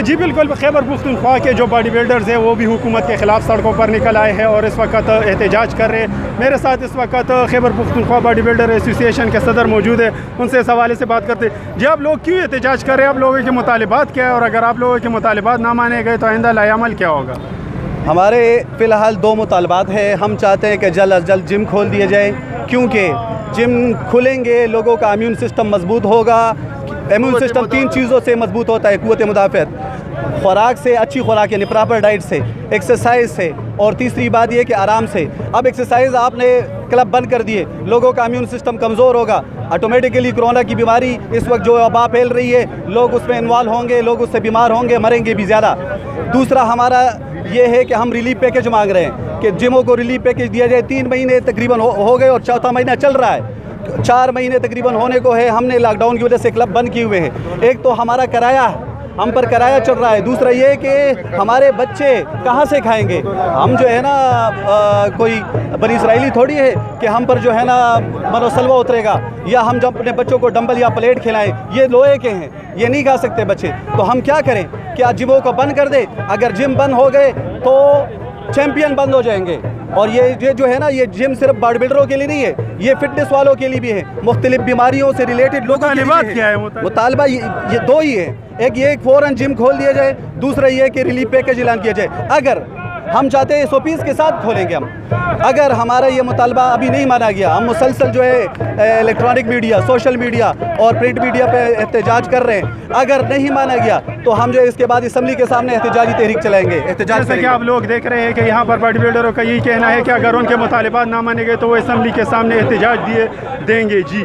जी बिल्कुल, खैबर पुख्तनख्वा के जो बॉडी बिल्डर्स हैं वो भी हुकूमत के ख़िलाफ़ सड़कों पर निकल आए हैं और इस वक्त एहतजाज कर रहे हैं। मेरे साथ इस वक्त Khyber Pakhtunkhwa body builder association के सदर मौजूद है, उनसे इस हवाले से बात करते हैं। जी, आप लोग क्यों एहतजाज कर रहे हैं? आप लोगों के मुतालिबात क्या है, और अगर आप लोगों के मुतालिबात ना माने गए तो आइंदा लाएअमल क्या होगा? हमारे फ़िलहाल 2 मुतालबात हैं। हम चाहते हैं कि जल्द अज जल्द जिम खोल दिए जाए, क्योंकि जिम खुलेंगे लोगों का इम्यून सिस्टम मजबूत होगा। इम्यून सिस्टम 3 चीज़ों से मजबूत होता है, क़ुव्वत मुदाफ़अत, खुराक से, अच्छी खुराक यानी प्रॉपर डाइट से, एक्सरसाइज से, और तीसरी बात यह कि आराम से। अब एक्सरसाइज आपने क्लब बंद कर दिए, लोगों का इम्यून सिस्टम कमज़ोर होगा, ऑटोमेटिकली कोरोना की बीमारी इस वक्त जो वबा फैल रही है, लोग उसमें इन्वॉल्व होंगे, लोग उससे बीमार होंगे, मरेंगे भी ज़्यादा। दूसरा हमारा ये है कि हम रिलीफ पैकेज मांग रहे हैं कि जिमों को रिलीफ पैकेज दिया जाए। 3 महीने तकरीबन हो गए और चौथा महीना चल रहा है, 4 महीने तकरीबन होने को है। हमने लॉकडाउन की वजह से क्लब बंद किए हुए हैं। एक तो हमारा किराया, हम पर किराया चल रहा है, दूसरा ये कि हमारे बच्चे कहाँ से खाएंगे। हम जो है ना कोई बनी इसराइली थोड़ी है कि हम पर जो है ना मनोसलवा उतरेगा, या हम जब अपने बच्चों को डंबल या प्लेट खिलाएं, ये लोहे के हैं, ये नहीं खा सकते बच्चे। तो हम क्या करें? क्या जिमों को बंद कर दे? अगर जिम बंद हो गए तो चैम्पियन बंद हो जाएंगे। और ये जो है ना, ये जिम सिर्फ बॉडी बिल्डरों के लिए नहीं है, ये फिटनेस वालों के लिए भी है, मुख्तलिफ बीमारियों से रिलेटेड लोगों के लिए क्या है। मुतालबा ये 2 ही है। एक ये फ़ौरन जिम खोल दिया जाए, दूसरा ये कि रिलीफ पैकेज ऐलान किया जाए। अगर हम चाहते हैं SOPs के साथ खोलेंगे हम। अगर हमारा ये मुतालबा अभी नहीं माना गया, हम मुसलसल जो है इलेक्ट्रॉनिक मीडिया, सोशल मीडिया और प्रिंट मीडिया पे एहतजाज कर रहे हैं। अगर नहीं माना गया तो हम जो है इसके बाद असम्बली के सामने एहतजाजी तहरीक चलाएंगे। एहतजाज जैसे कि आप लोग देख रहे हैं कि यहाँ पर बॉडी बिल्डरों का यही कहना है कि अगर उनके मुतालिबात ना माने गए तो वो असम्बली के सामने एहतजाज देंगे। जी।